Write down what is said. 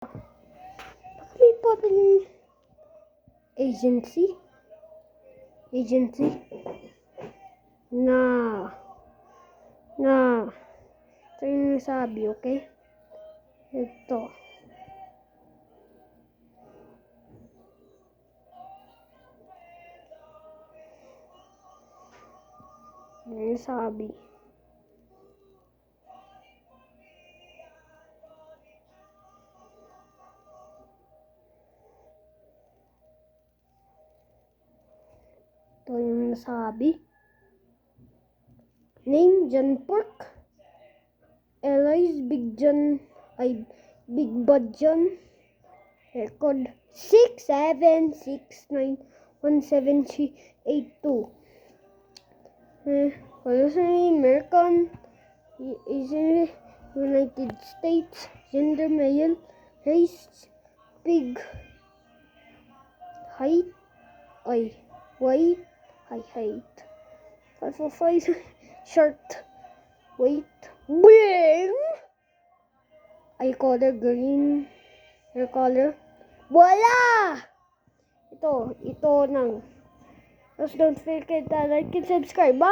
May public agency na ito yung nasabi, okay? Ito yung nasabi. Ito yung nasabi. Name John Pork. Elias Big Bad John. Record 67691732. American, United States, gender male, race pig, height, weight, 5'5", short, weight, big, eye color green, hair color, wala! Ito nang. Just don't forget to like and subscribe. Bye!